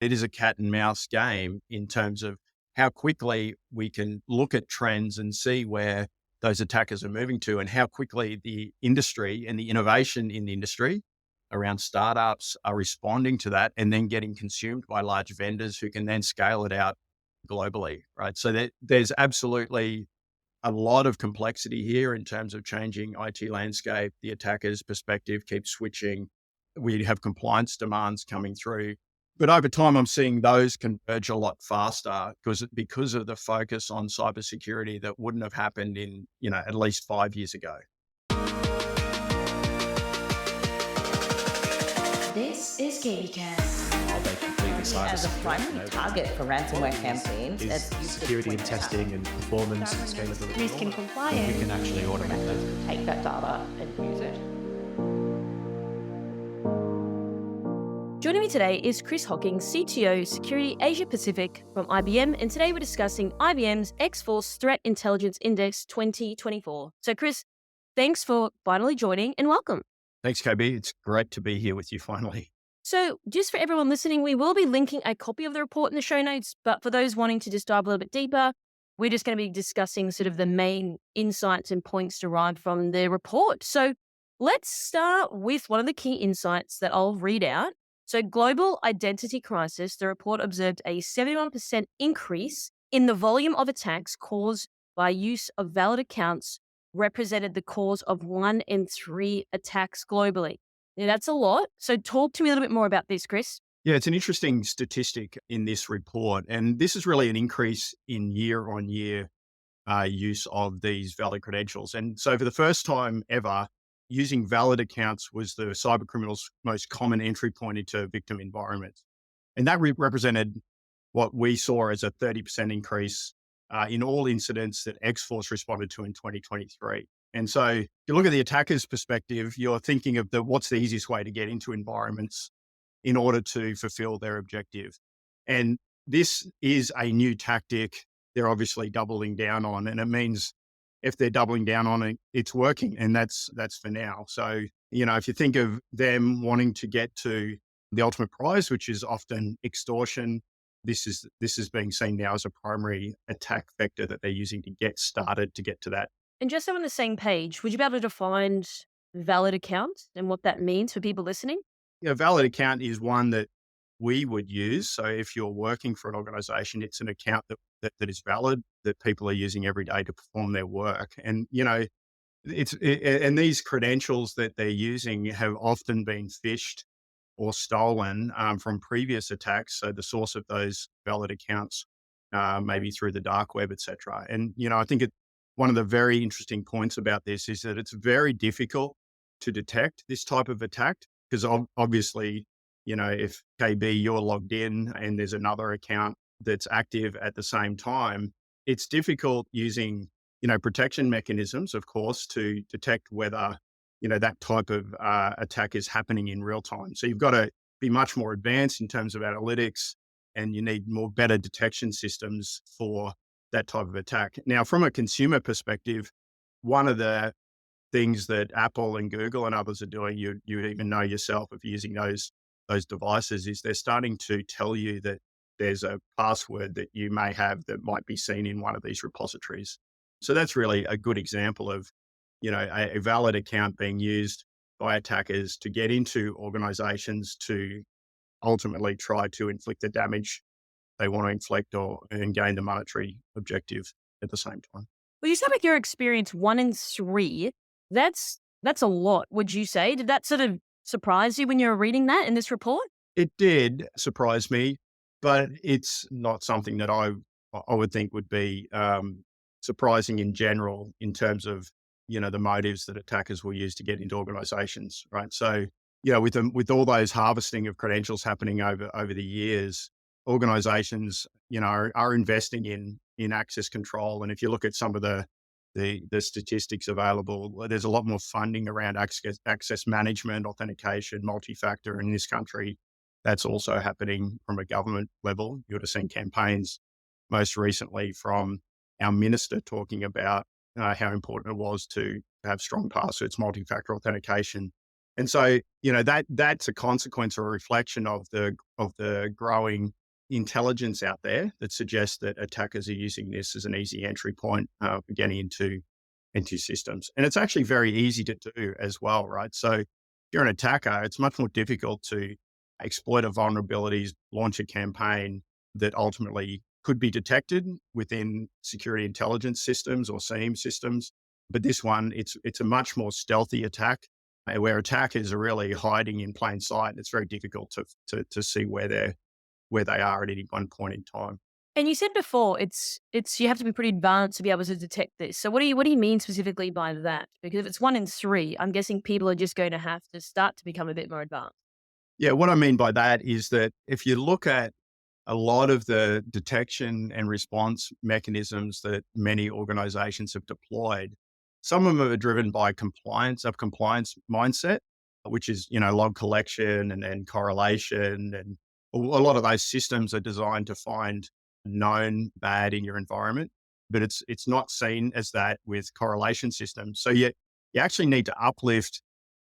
it is a cat and mouse game in terms of how quickly we can look at trends and see where those attackers are moving to and how quickly the industry and the innovation in the industry around startups are responding to that and then getting consumed by large vendors who can then scale it out globally, right? So there's absolutely a lot of complexity here in terms of changing IT landscape. The attacker's perspective keeps switching. We have compliance demands coming through. But over time, I'm seeing those converge a lot faster because of the focus on cybersecurity that wouldn't have happened in, at least 5 years ago. This is KBcast. Are they completely As a cybersecure? primary target for ransomware campaigns, Is that's used to security and point out testing and performance and scalability. risk and We compliance. can actually automate those. Take that data and use it. Joining me today is Chris Hockings, CTO Security Asia Pacific from IBM, and today we're discussing IBM's X-Force Threat Intelligence Index 2024. So Chris, thanks for finally joining and welcome. Thanks, KB. It's great to be here with you finally. So just for everyone listening, we will be linking a copy of the report in the show notes, but for those wanting to just dive a little bit deeper, we're just going to be discussing sort of the main insights and points derived from the report. So let's start with one of the key insights that I'll read out. So global identity crisis, the report observed a 71% increase in the volume of attacks caused by use of valid accounts represented the cause of 1 in 3 attacks globally. Now, that's a lot. So talk to me a little bit more about this, Chris. Yeah, it's an interesting statistic in this report. And this is really an increase in year-on-year use of these valid credentials. And so for the first time ever, using valid accounts was the cybercriminals' most common entry point into victim environments. And that represented what we saw as a 30% increase in all incidents that X-Force responded to in 2023. And so if you look at the attacker's perspective, you're thinking of what's the easiest way to get into environments in order to fulfill their objective. And this is a new tactic they're obviously doubling down on. And it means if they're doubling down on it, it's working. And that's for now. So, if you think of them wanting to get to the ultimate prize, which is often extortion, this is being seen now as a primary attack vector that they're using to get started to get to that. And just so we're on the same page, would you be able to define valid account and what that means for people listening? A valid account is one that we would use. So if you're working for an organization, it's an account that is valid, that people are using every day to perform their work. And, and these credentials that they're using have often been phished or stolen from previous attacks. So the source of those valid accounts, maybe through the dark web, et cetera. And, I think one of the very interesting points about this is that it's very difficult to detect this type of attack because obviously, if KB, you're logged in and there's another account that's active at the same time, it's difficult using, protection mechanisms, of course, to detect whether, that type of attack is happening in real time. So you've got to be much more advanced in terms of analytics, and you need better detection systems for that type of attack. Now, from a consumer perspective, one of the things that Apple and Google and others are doing, you even know yourself if you're using those devices, is they're starting to tell you that there's a password that you may have that might be seen in one of these repositories. So that's really a good example of, a valid account being used by attackers to get into organizations to ultimately try to inflict the damage they want to inflict and gain the monetary objective at the same time. Well, you said with your experience, 1 in 3, that's a lot, would you say? Did that sort of surprise you when you were reading that in this report? It did surprise me, but it's not something that I would think would be surprising in general in terms of, the motives that attackers will use to get into organizations, right? So, with all those harvesting of credentials happening over the years, organizations, are investing in access control. And if you look at some of the statistics available, there's a lot more funding around access management, authentication, multi-factor. In this country, that's also happening from a government level. You would have seen campaigns most recently from our minister talking about how important it was to have strong passwords, multi-factor authentication And so, that's a consequence or a reflection of the growing intelligence out there that suggests that attackers are using this as an easy entry point for getting into systems. And it's actually very easy to do as well, right? So if you're an attacker, it's much more difficult to exploit a vulnerabilities, launch a campaign that ultimately could be detected within security intelligence systems or SIEM systems. But this one, it's a much more stealthy attack where attackers are really hiding in plain sight. It's very difficult to see where they are at any one point in time. And you said before it's you have to be pretty advanced to be able to detect this. So what do you mean specifically by that? Because if it's 1 in 3, I'm guessing people are just going to have to start to become a bit more advanced. Yeah, what I mean by that is that if you look at a lot of the detection and response mechanisms that many organizations have deployed, some of them are driven by compliance mindset, which is, log collection and correlation. And a lot of those systems are designed to find known bad in your environment, but it's not seen as that with correlation systems. So you actually need to uplift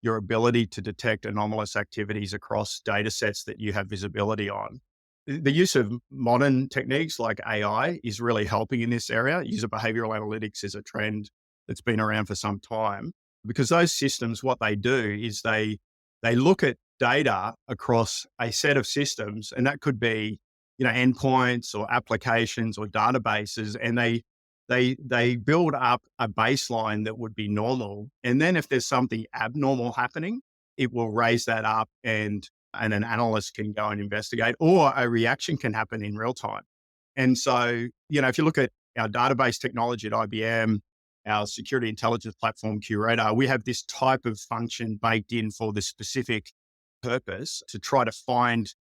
your ability to detect anomalous activities across data sets that you have visibility on. The use of modern techniques like AI is really helping in this area. User behavioral analytics is a trend that's been around for some time because those systems, what they do is they look at data across a set of systems, and that could be, endpoints or applications or databases, and they build up a baseline that would be normal. And then if there's something abnormal happening, it will raise that up and an analyst can go and investigate, or a reaction can happen in real time. And so, if you look at our database technology at IBM, our security intelligence platform Curator, we have this type of function baked in for the specific purpose to try to find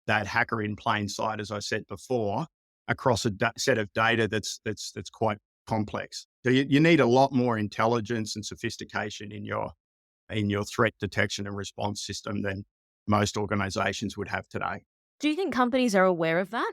that hacker in plain sight, as I said before, across a set of data that's quite complex. So you need a lot more intelligence and sophistication in your threat detection and response system than most organizations would have today. Do you think companies are aware of that?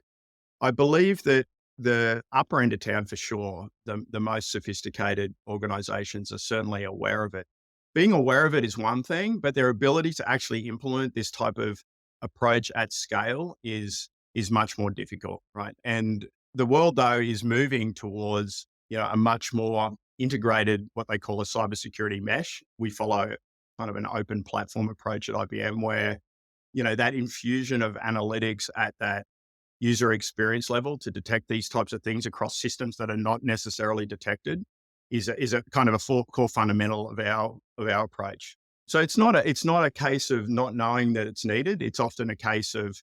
I believe that the upper end of town, for sure, the most sophisticated organizations are certainly aware of it. Being aware of it is one thing, but their ability to actually implement this type of approach at scale is much more difficult, right? And the world, though, is moving towards a much more integrated, what they call a cybersecurity mesh. We follow kind of an open platform approach at IBM where that infusion of analytics at that user experience level to detect these types of things across systems that are not necessarily detected is a kind of a core fundamental of our approach. So it's not a case of not knowing that it's needed. It's often a case of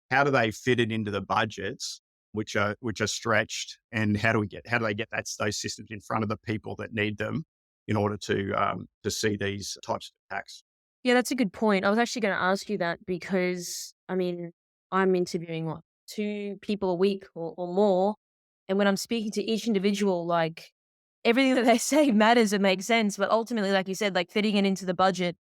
how do they fit it into the budgets, which are stretched, and how do they get those systems in front of the people that need them in order to see these types of attacks. Yeah, that's a good point. I was actually going to ask you that because, I mean, I'm interviewing 2 people a week or more. And when I'm speaking to each individual, like everything that they say matters and makes sense. But ultimately, like you said, like fitting it into the budget,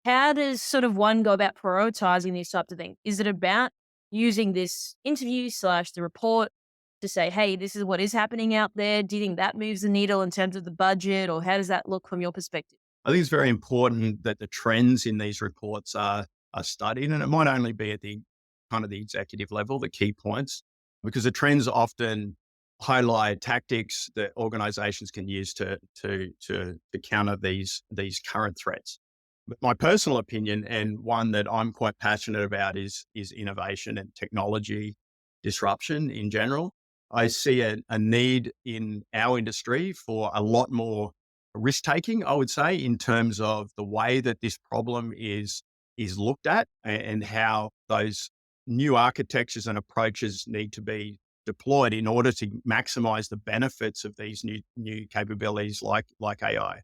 how does sort of one go about prioritizing these types of things? Is it about using this interview / the report to say, hey, this is what is happening out there? Do you think that moves the needle in terms of the budget, or how does that look from your perspective? I think it's very important that the trends in these reports are studied, and it might only be at the kind of the executive level, the key points, because the trends often highlight tactics that organizations can use to counter these current threats. But my personal opinion, and one that I'm quite passionate about, is innovation and technology disruption in general. I see a need in our industry for a lot more risk taking, I would say, in terms of the way that this problem is looked at and how those new architectures and approaches need to be deployed in order to maximize the benefits of these new capabilities like AI.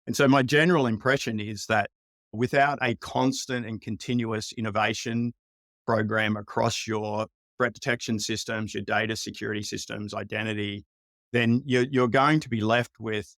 And so my general impression is that without a constant and continuous innovation program across your threat detection systems, your data security systems, identity, then you're going to be left with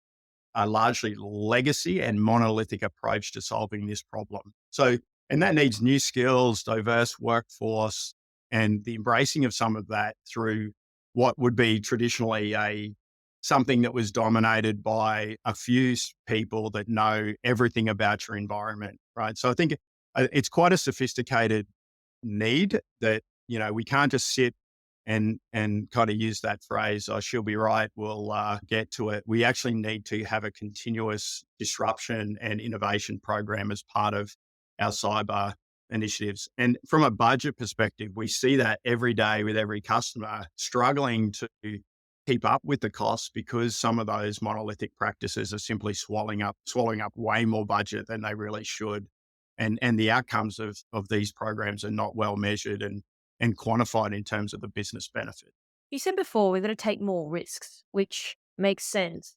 a largely legacy and monolithic approach to solving this problem. So, and that needs new skills, diverse workforce, and the embracing of some of that through what would be traditionally something that was dominated by a few people that know everything about your environment, right? So I think it's quite a sophisticated need that, we can't just sit and kind of use that phrase, oh, she'll be right, we'll get to it. We actually need to have a continuous disruption and innovation program as part of our cyber initiatives. And from a budget perspective, we see that every day with every customer struggling to keep up with the costs because some of those monolithic practices are simply swallowing up way more budget than they really should. And the outcomes of these programs are not well measured and quantified in terms of the business benefit. You said before we're going to take more risks, which makes sense.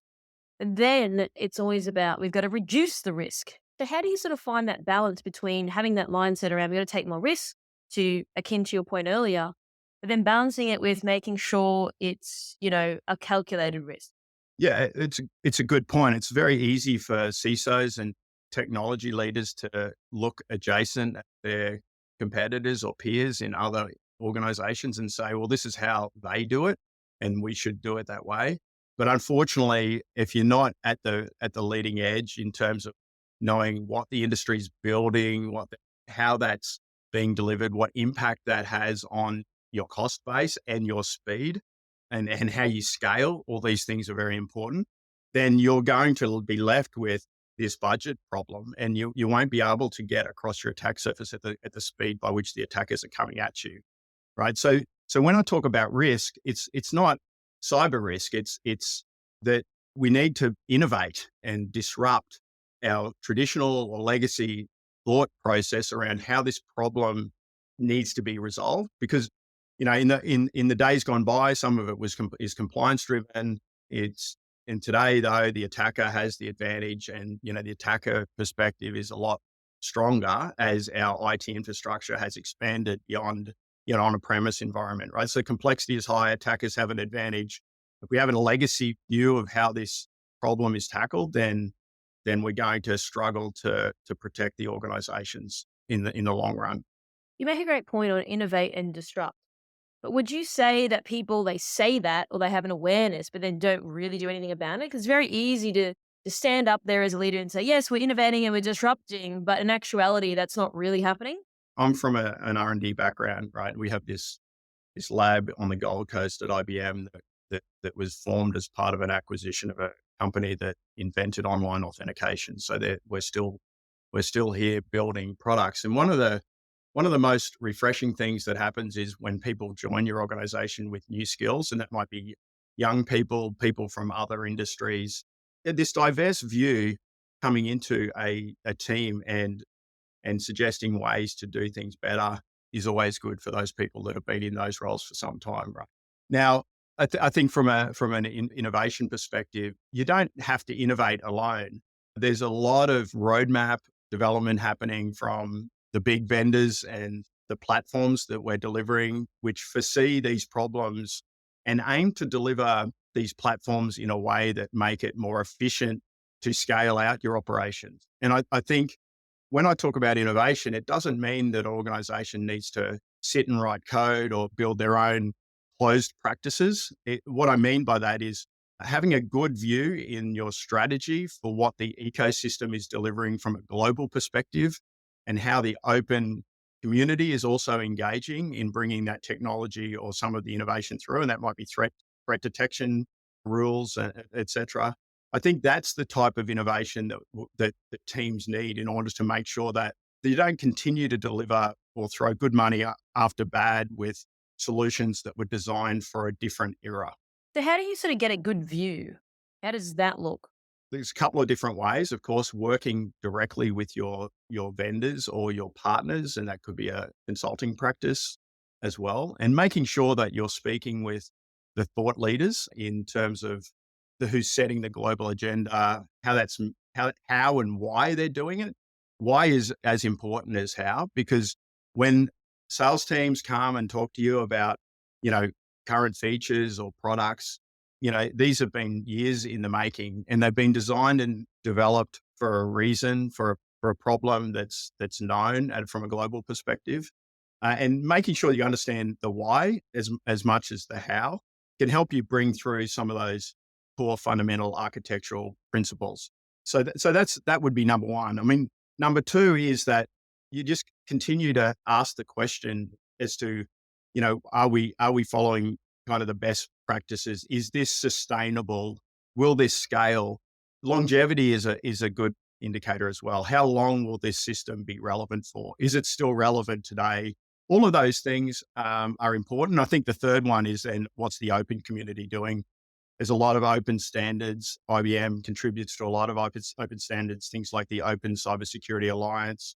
And then it's always about we've got to reduce the risk. So how do you sort of find that balance between having that mindset around we've got to take more risks to akin to your point earlier, but then balancing it with making sure it's, a calculated risk? Yeah, it's a good point. It's very easy for CISOs and technology leaders to look adjacent at their competitors or peers in other organizations and say, well, this is how they do it and we should do it that way. But unfortunately, if you're not at the leading edge in terms of knowing what the industry's building, how that's being delivered, what impact that has on your cost base and your speed and how you scale, all these things are very important, then you're going to be left with this budget problem and you won't be able to get across your attack surface at the speed by which the attackers are coming at you. Right. So when I talk about risk, it's not cyber risk. It's that we need to innovate and disrupt our traditional or legacy thought process around how this problem needs to be resolved. Because, in the days gone by, some of it is compliance driven. And today, though, the attacker has the advantage and, the attacker perspective is a lot stronger as our IT infrastructure has expanded beyond, on a premise environment, right? So complexity is high, attackers have an advantage. If we have a legacy view of how this problem is tackled, then we're going to struggle to protect the organizations in the long run. You make a great point on innovate and disrupt. But would you say that people, they say that or they have an awareness, but then don't really do anything about it? Because it's very easy to stand up there as a leader and say, yes, we're innovating and we're disrupting, but in actuality, that's not really happening. I'm from an R&D background, right? We have this lab on the Gold Coast at IBM that was formed as part of an acquisition of a company that invented online authentication. So that we're still here building products. And one of the most refreshing things that happens is when people join your organization with new skills, and that might be young people from other industries, this diverse view coming into a team and suggesting ways to do things better is always good for those people that have been in those roles for some time, right? Now, I think from an innovation perspective, you don't have to innovate alone. There's a lot of roadmap development happening from the big vendors and the platforms that we're delivering, which foresee these problems and aim to deliver these platforms in a way that make it more efficient to scale out your operations. And I think when I talk about innovation, it doesn't mean that an organization needs to sit and write code or build their own closed practices. What I mean by that is having a good view in your strategy for what the ecosystem is delivering from a global perspective and how the open community is also engaging in bringing that technology or some of the innovation through. And that might be threat detection rules, et cetera. I think that's the type of innovation that teams need in order to make sure that you don't continue to deliver or throw good money after bad with solutions that were designed for a different era. So how do you sort of get a good view? How does that look? There's a couple of different ways, of course, working directly with your vendors or your partners, and that could be a consulting practice as well, and making sure that you're speaking with the thought leaders in terms of who's setting the global agenda, how and why they're doing it. Why is as important as how, because when sales teams come and talk to you about, current features or products, these have been years in the making and they've been designed and developed for a reason, for a problem that's known and from a global perspective. And making sure you understand the why as much as the how can help you bring through some of those core fundamental architectural principles. So that would be number one. I mean, Number two is that you just continue to ask the question as to, are we following kind of the best practices? Is this sustainable? Will this scale? Longevity is a good indicator as well. How long will this system be relevant for? Is it still relevant today? All of those things are important. I think the third one is then what's the open community doing? There's a lot of open standards. IBM contributes to a lot of open standards, things like the Open Cybersecurity Alliance,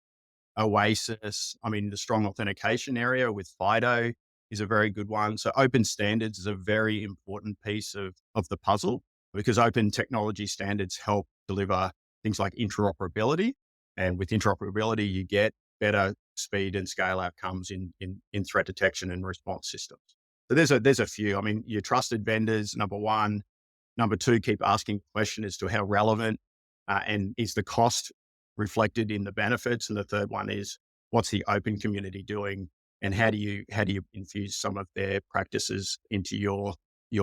Oasis. I mean, the strong authentication area with FIDO is a very good one. So open standards is a very important piece of the puzzle because open technology standards help deliver things like interoperability. And with interoperability, you get better speed and scale outcomes in threat detection and response systems. So there's a few. I mean, your trusted vendors, number one. Number two, keep asking the question as to how relevant and is the cost reflected in the benefits. And the third one is what's the open community doing and how do you infuse some of their practices into your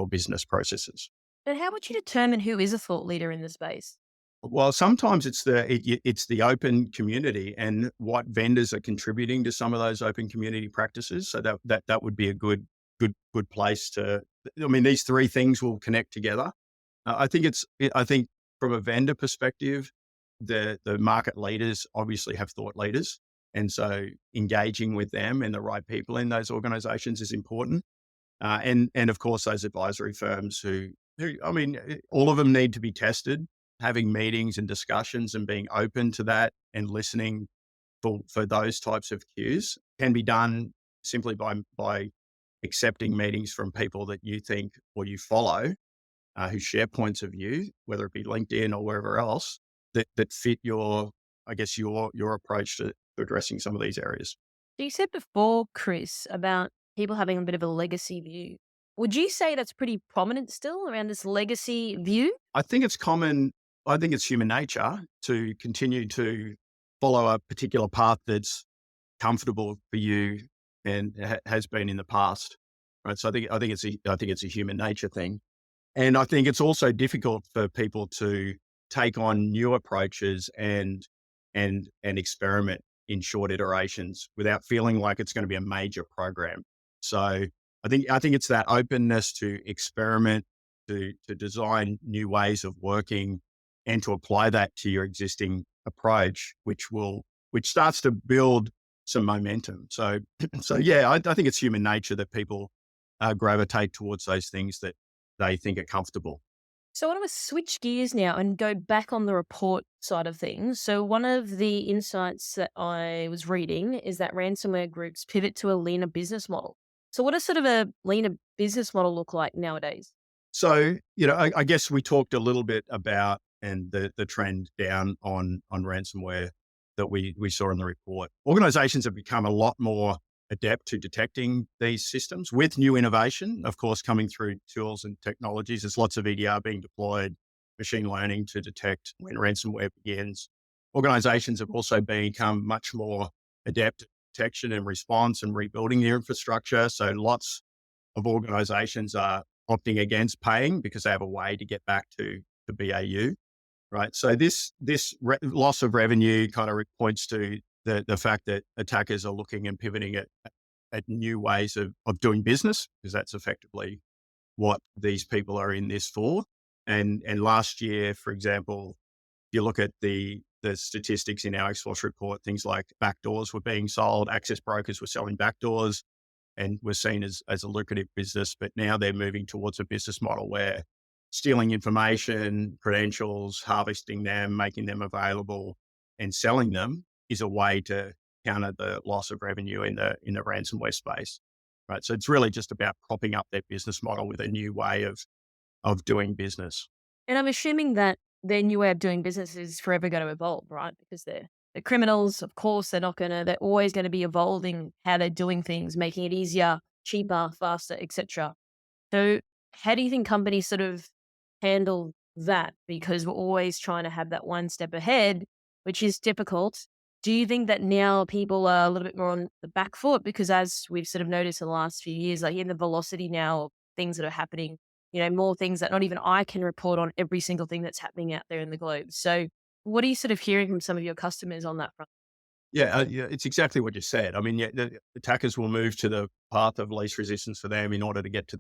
business processes? And how would you determine who is a thought leader in the space? Well, sometimes it's the open community and what vendors are contributing to some of those open community practices. So that would be a good place to. I mean, these three things will connect together. I think from a vendor perspective, the market leaders obviously have thought leaders, and so engaging with them and the right people in those organizations is important. And of course, those advisory firms who I mean, all of them need to be tested. Having meetings and discussions and being open to that and listening for those types of cues can be done simply by accepting meetings from people that you think or you follow who share points of view, whether it be LinkedIn or wherever else, that fit your approach to addressing some of these areas. So you said before, Chris, about people having a bit of a legacy view. Would you say that's pretty prominent still around this legacy view? I think it's common. I think it's human nature to continue to follow a particular path that's comfortable for you and has been in the past, right? So I think it's a human nature thing, and I think it's also difficult for people to take on new approaches and experiment in short iterations without feeling like it's going to be a major program. So I think it's that openness to experiment, to design new ways of working, and to apply that to your existing approach, which starts to build some momentum. So yeah, I think it's human nature that people gravitate towards those things that they think are comfortable. So I want to switch gears now and go back on the report side of things. So one of the insights that I was reading is that ransomware groups pivot to a leaner business model. So what does sort of a leaner business model look like nowadays? So, I guess we talked a little bit about and the trend down on ransomware that we saw in the report. Organizations have become a lot more adept to detecting these systems with new innovation, of course, coming through tools and technologies. There's lots of EDR being deployed, machine learning to detect when ransomware begins. Organizations have also become much more adept at detection and response and rebuilding their infrastructure. So lots of organizations are opting against paying because they have a way to get back to BAU, right? So this loss of revenue kind of points to the fact that attackers are looking and pivoting at new ways of doing business, because that's effectively what these people are in this for. And last year, for example, you look at the statistics in our X-Force report, things like backdoors were being sold, access brokers were selling backdoors and were seen as a lucrative business. But now they're moving towards a business model where stealing information, credentials, harvesting them, making them available and selling them is a way to counter the loss of revenue in the ransomware space, right? So it's really just about propping up their business model with a new way of doing business. And I'm assuming that their new way of doing business is forever going to evolve, right? Because they're criminals, of course, they're always going to be evolving how they're doing things, making it easier, cheaper, faster, etc. So how do you think companies sort of handle that? Because we're always trying to have that one step ahead, which is difficult. Do you think that now people are a little bit more on the back foot? Because as we've sort of noticed in the last few years, like in the velocity now of things that are happening, more things that not even I can report on every single thing that's happening out there in the globe. So what are you sort of hearing from some of your customers on that front? Yeah, it's exactly what you said. I mean, yeah, the attackers will move to the path of least resistance for them in order to get to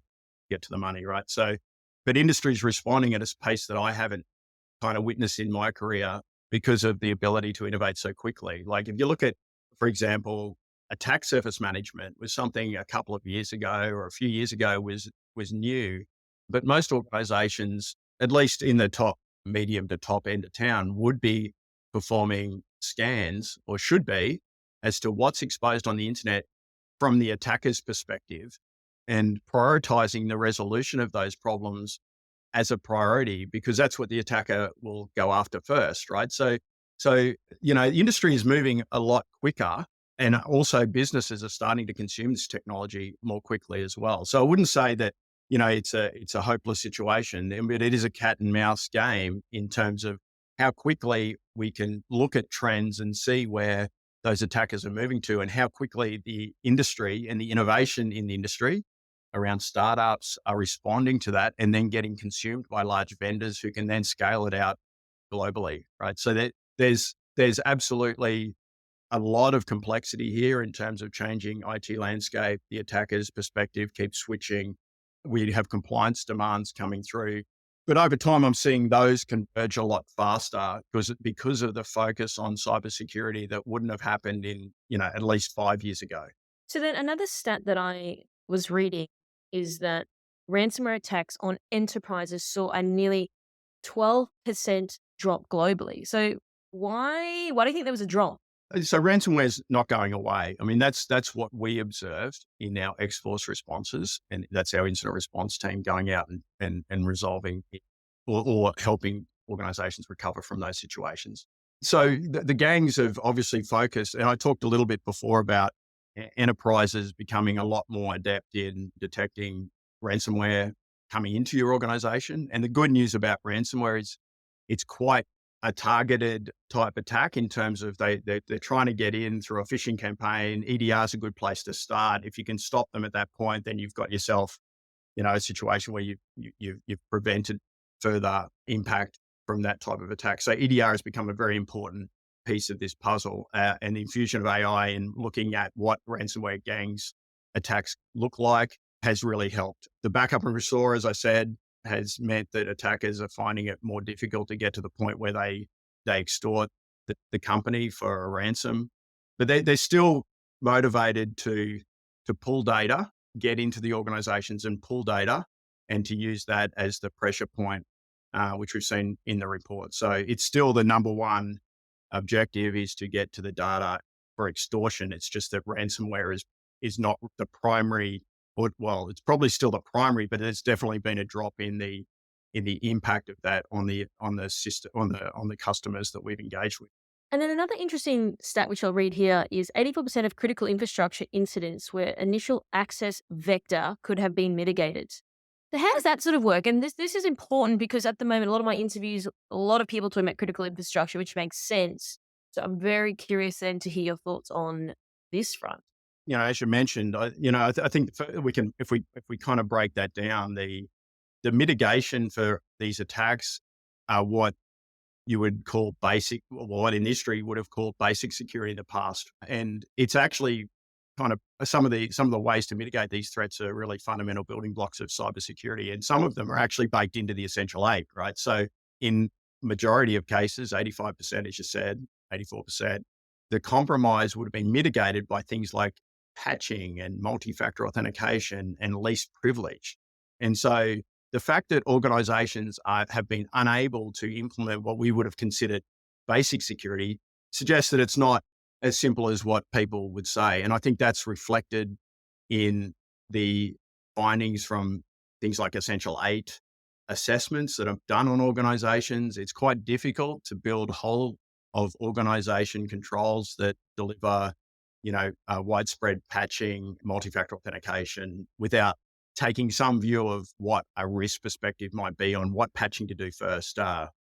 the money, right? So, but industry's responding at a pace that I haven't kind of witnessed in my career because of the ability to innovate so quickly. Like if you look at, for example, attack surface management was something a couple of years ago or a few years ago was new, but most organizations, at least in the top medium to top end of town, would be performing scans or should be as to what's exposed on the internet from the attacker's perspective and prioritizing the resolution of those problems as a priority because that's what the attacker will go after first, right? So the industry is moving a lot quicker, and also businesses are starting to consume this technology more quickly as well. So I wouldn't say that it's a hopeless situation, but it is a cat and mouse game in terms of how quickly we can look at trends and see where those attackers are moving to, and how quickly the industry and the innovation in the industry around startups are responding to that and then getting consumed by large vendors who can then scale it out globally, right? So that there's absolutely a lot of complexity here in terms of changing IT landscape. The attacker's perspective keeps switching. We have compliance demands coming through. But over time, I'm seeing those converge a lot faster because of the focus on cybersecurity that wouldn't have happened in, at least 5 years ago. So then another stat that I was reading is that ransomware attacks on enterprises saw a nearly 12% drop globally. So why do you think there was a drop? So ransomware is not going away. I mean, that's what we observed in our X-Force responses, and that's our incident response team going out and resolving it or helping organizations recover from those situations. So the gangs have obviously focused, and I talked a little bit before about enterprises becoming a lot more adept in detecting ransomware coming into your organization. And the good news about ransomware is it's quite a targeted type attack in terms of they're trying to get in through a phishing campaign. EDR is a good place to start. If you can stop them at that point, then you've got yourself, a situation where you've prevented further impact from that type of attack. So EDR has become a very important piece of this puzzle, and the infusion of AI and looking at what ransomware gangs attacks look like has really helped. The backup and restore, as I said, has meant that attackers are finding it more difficult to get to the point where they extort the company for a ransom, but they're still motivated to pull data, get into the organizations and pull data, and to use that as the pressure point, which we've seen in the report. So it's still the number one objective is to get to the data for extortion. It's just that ransomware is not the primary. Well, it's probably still the primary, but there's definitely been a drop in the impact of that on the system on the customers that we've engaged with. And then another interesting stat, which I'll read here, is 84% of critical infrastructure incidents where initial access vector could have been mitigated. So how does that sort of work? And this is important because at the moment, a lot of my interviews, a lot of people talking about critical infrastructure, which makes sense. So I'm very curious then to hear your thoughts on this front. As you mentioned, I think we can, if we kind of break that down, the mitigation for these attacks are what you would call basic, or what industry would have called basic security in the past. And it's actually kind of some of the ways to mitigate these threats are really fundamental building blocks of cybersecurity. And some of them are actually baked into the essential eight, right? So in majority of cases, 85%, as you said, 84%, the compromise would have been mitigated by things like patching and multi-factor authentication and least privilege. And so the fact that organizations have been unable to implement what we would have considered basic security suggests that it's not as simple as what people would say. And I think that's reflected in the findings from things like Essential 8 assessments that are done on organizations. It's quite difficult to build whole of organization controls that deliver widespread patching, multi-factor authentication without taking some view of what a risk perspective might be on what patching to do first.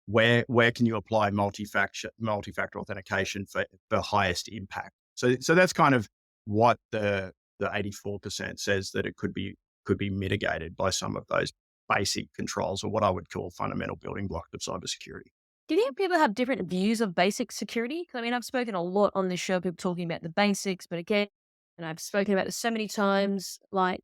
Where can you apply multi-factor authentication for highest impact? So that's kind of what the 84% says that it could be mitigated by some of those basic controls, or what I would call fundamental building blocks of cybersecurity. Do you think people have different views of basic security? 'Cause, I mean, I've spoken a lot on this show, people talking about the basics, but again, and I've spoken about this so many times, like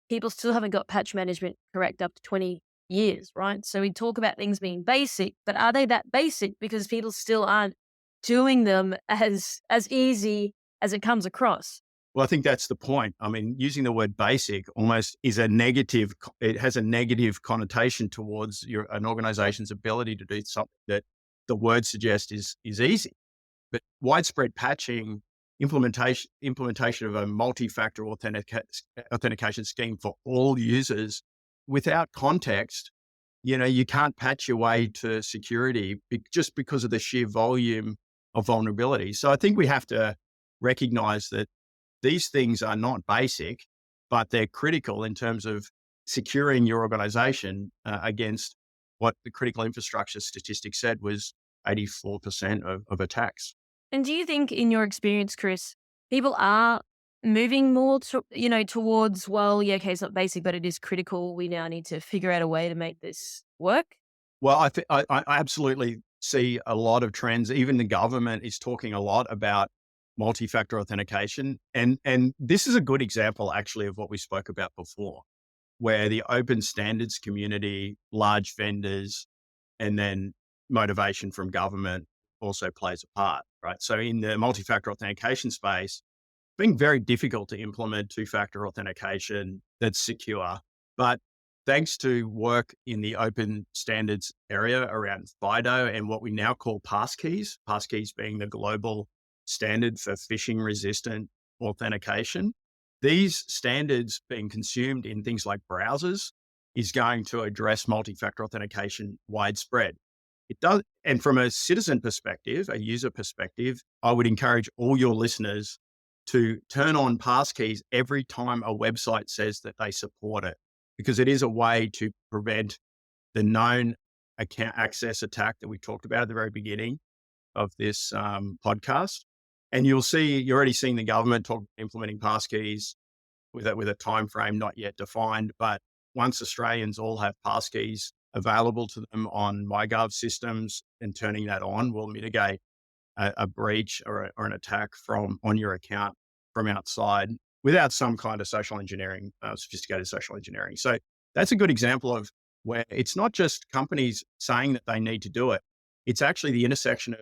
people still haven't got patch management correct up to 20 years, right? So we talk about things being basic, but are they that basic because people still aren't doing them as easy as it comes across? Well, I think that's the point. I mean, using the word basic almost is it has a negative connotation towards an organization's ability to do something that the word suggests is easy. But widespread patching, implementation of a multi-factor authentication scheme for all users without context, you can't patch your way to security just because of the sheer volume of vulnerabilities. So I think we have to recognize that these things are not basic, but they're critical in terms of securing your organization against what the critical infrastructure statistics said was 84% of attacks. And do you think, in your experience, Chris, people are moving more towards, well, yeah, okay, it's not basic, but it is critical. We now need to figure out a way to make this work. Well, I absolutely see a lot of trends. Even the government is talking a lot about multi-factor authentication. And this is a good example, actually, of what we spoke about before, where the open standards community, large vendors, and then motivation from government also plays a part, right? So in the multi-factor authentication space, being very difficult to implement two-factor authentication that's secure. But thanks to work in the open standards area around FIDO and what we now call passkeys being the global standard for phishing resistant authentication, these standards being consumed in things like browsers is going to address multi-factor authentication widespread. It does. And from a citizen perspective, a user perspective, I would encourage all your listeners to turn on passkeys every time a website says that they support it, because it is a way to prevent the known account access attack that we talked about at the very beginning of this podcast. And you're already seeing the government implementing passkeys with a time frame not yet defined. But once Australians all have passkeys available to them on MyGov systems, and turning that on will mitigate a breach or an attack on your account from outside without some kind of sophisticated social engineering. So that's a good example of where it's not just companies saying that they need to do it. It's actually the intersection of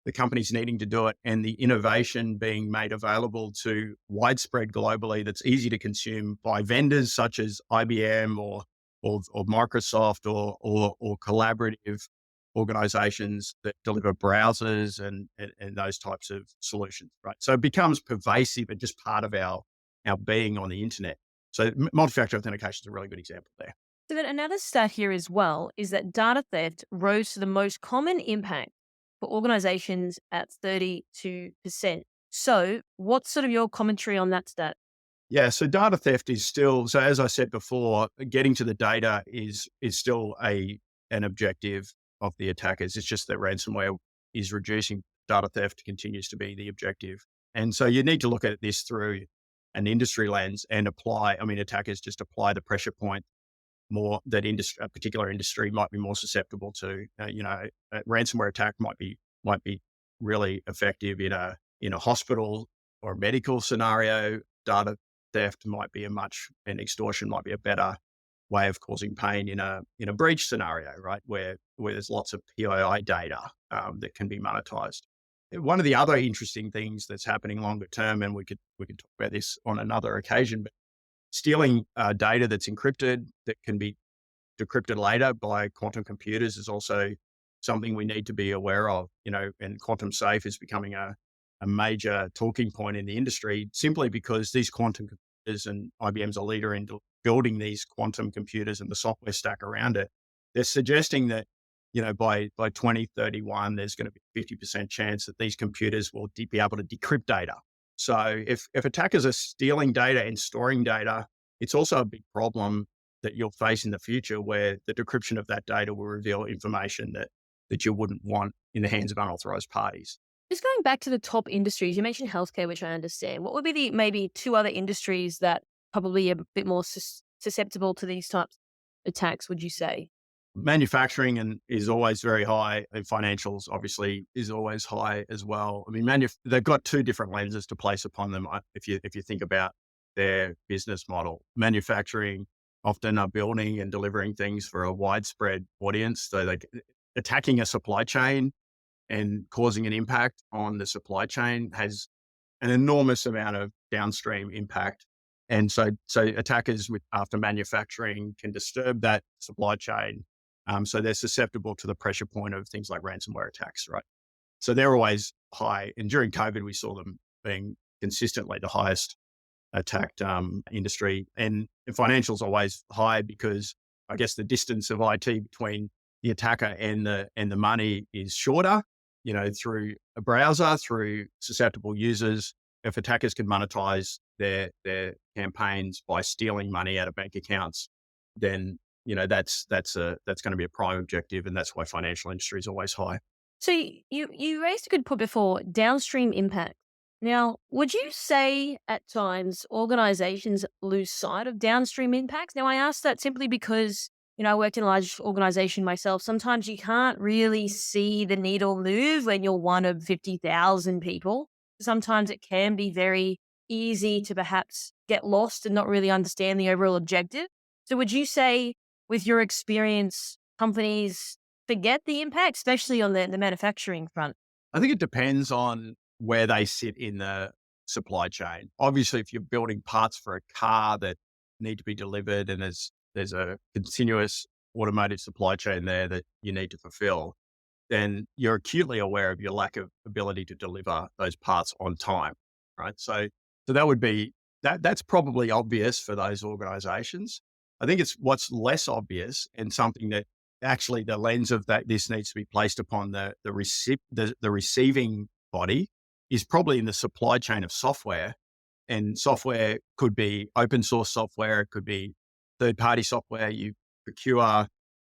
the companies needing to do it and the innovation being made available to widespread globally that's easy to consume by vendors such as IBM or Microsoft or collaborative organizations that deliver browsers and those types of solutions, right? So it becomes pervasive and just part of our being on the internet. So multi-factor authentication is a really good example there. So then another stat here as well is that data theft rose to the most common impact for organizations at 32%. So what's sort of your commentary on that stat? Yeah, so data theft is still, so as I said before, getting to the data is still an objective of the attackers. It's just that ransomware is reducing. Data theft continues to be the objective. And so you need to look at this through an industry lens and attackers just apply the pressure point more that a particular industry might be more susceptible to. A ransomware attack might be really effective in a hospital or a medical scenario. Data theft might be and extortion might be a better way of causing pain in a breach scenario, right? Where there's lots of PII data that can be monetized. One of the other interesting things that's happening longer term, and we could talk about this on another occasion, but stealing data that's encrypted that can be decrypted later by quantum computers is also something we need to be aware of. And quantum safe is becoming a major talking point in the industry simply because these quantum computers, and IBM's a leader in building these quantum computers and the software stack around it. They're suggesting that, by 2031, there's going to be 50% chance that these computers will be able to decrypt data. So if attackers are stealing data and storing data, it's also a big problem that you'll face in the future where the decryption of that data will reveal information that you wouldn't want in the hands of unauthorized parties. Just going back to the top industries, you mentioned healthcare, which I understand. What would be the maybe two other industries that probably are a bit more susceptible to these types of attacks, would you say? manufacturing and is always very high, and financials obviously is always high as well. I mean, they've got two different lenses to place upon them. If you think about their business model, manufacturing often are building and delivering things for a widespread audience. So like attacking a supply chain and causing an impact on the supply chain has an enormous amount of downstream impact. And so attackers after manufacturing can disturb that supply chain. So they're susceptible to the pressure point of things like ransomware attacks, right? So they're always high. And during COVID, we saw them being consistently the highest attacked industry. And financials always high because I guess the distance of IT between the attacker and the money is shorter, through a browser, through susceptible users. If attackers can monetize their campaigns by stealing money out of bank accounts, then that's going to be a prime objective, and that's why financial industry is always high. So you raised a good point before, downstream impact. Now, would you say at times organizations lose sight of downstream impacts? Now, I ask that simply because, I worked in a large organization myself. Sometimes you can't really see the needle move when you're one of 50,000 people. Sometimes it can be very easy to perhaps get lost and not really understand the overall objective. So would you say, with your experience, companies forget the impact, especially on the manufacturing front? I think it depends on where they sit in the supply chain. Obviously, if you're building parts for a car that need to be delivered and there's a continuous automotive supply chain there that you need to fulfill, then you're acutely aware of your lack of ability to deliver those parts on time, right? So that would be that's probably obvious for those organizations. I think it's what's less obvious and something that actually the lens of this needs to be placed upon the receiving body is probably in the supply chain of software. And software could be open source software, it could be third-party software you procure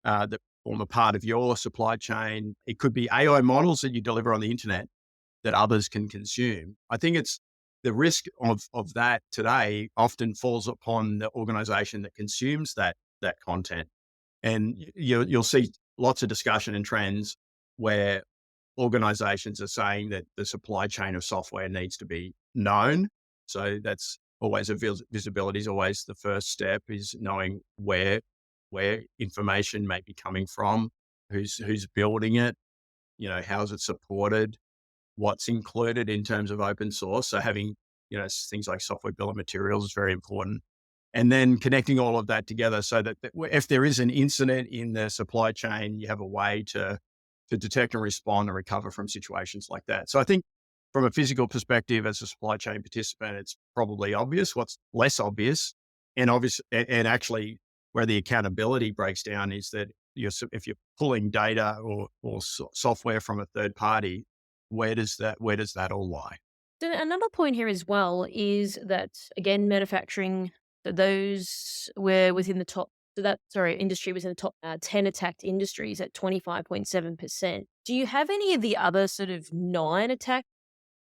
that form a part of your supply chain. It could be AI models that you deliver on the internet that others can consume. I think it's the risk of that today often falls upon the organization that consumes that content. And you'll see lots of discussion and trends where organizations are saying that the supply chain of software needs to be known. So that's always visibility is always the first step, is knowing where information may be coming from, who's building it, how is it supported, what's included in terms of open source. So having, things like software bill of materials is very important. And then connecting all of that together so that if there is an incident in the supply chain, you have a way to detect and respond and recover from situations like that. So I think from a physical perspective, as a supply chain participant, it's probably obvious. What's less obvious and obvious, and actually where the accountability breaks down, is that if you're pulling data or software from a third party, where does that all lie? Then another point here as well is that, again, manufacturing, those were within the top, industry was in the top 10 attacked industries at 25.7%. Do you have any of the other sort of 9 attacked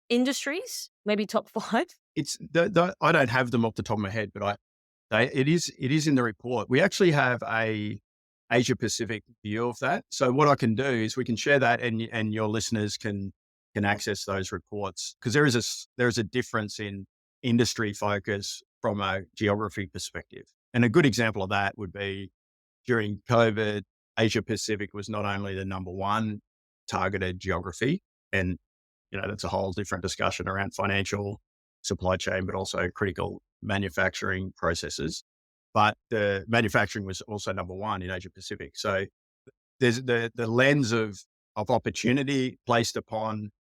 industries, maybe top 5? It's I don't have them off the top of my head, but it is in the report. We actually have a Asia Pacific view of that. So what I can do is we can share that, and your listeners can access those reports, because there is a difference in industry focus from a geography perspective. And a good example of that would be during COVID, Asia Pacific was not only the number one targeted geography, and that's a whole different discussion around financial supply chain, but also critical manufacturing processes. But the manufacturing was also number one in Asia Pacific. So there's the lens of opportunity placed upon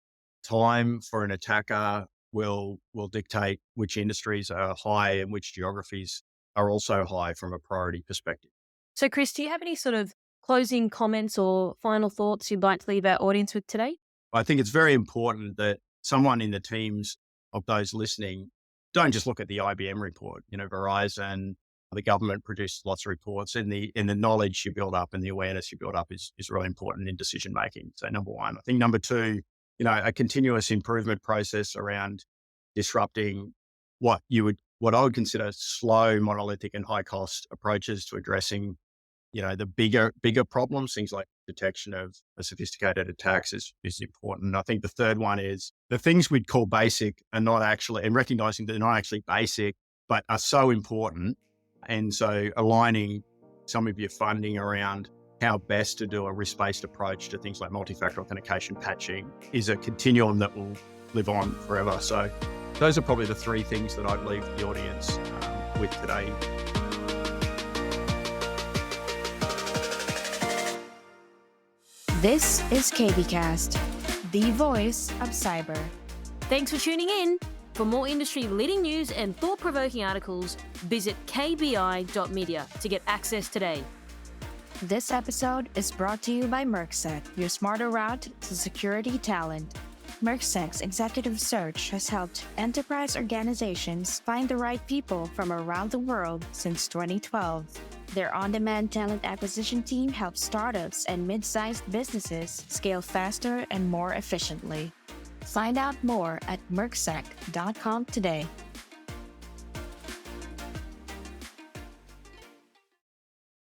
time for an attacker will dictate which industries are high and which geographies are also high from a priority perspective. So, Chris, do you have any sort of closing comments or final thoughts you'd like to leave our audience with today? I think it's very important that someone in the teams of those listening don't just look at the IBM report. Verizon, the government produces lots of reports, and the knowledge you build up and the awareness you build up is really important in decision making. So number one. I think number two, a continuous improvement process around disrupting what I would consider slow, monolithic, and high cost approaches to addressing the bigger problems, things like detection of sophisticated attacks is important. I think the third one is the things we'd call basic are not actually, and recognizing that they're not actually basic, but are so important. And so aligning some of your funding around how best to do a risk-based approach to things like multi-factor authentication patching is a continuum that will live on forever. So those are probably the three things that I'd leave the audience with today. This is KBcast, the voice of cyber. Thanks for tuning in. For more industry-leading news and thought-provoking articles, visit kbi.media to get access today. This episode is brought to you by Mercsec, your smarter route to security talent. Mercsec's executive search has helped enterprise organizations find the right people from around the world since 2012. Their on-demand talent acquisition team helps startups and mid-sized businesses scale faster and more efficiently. Find out more at mercsec.com today.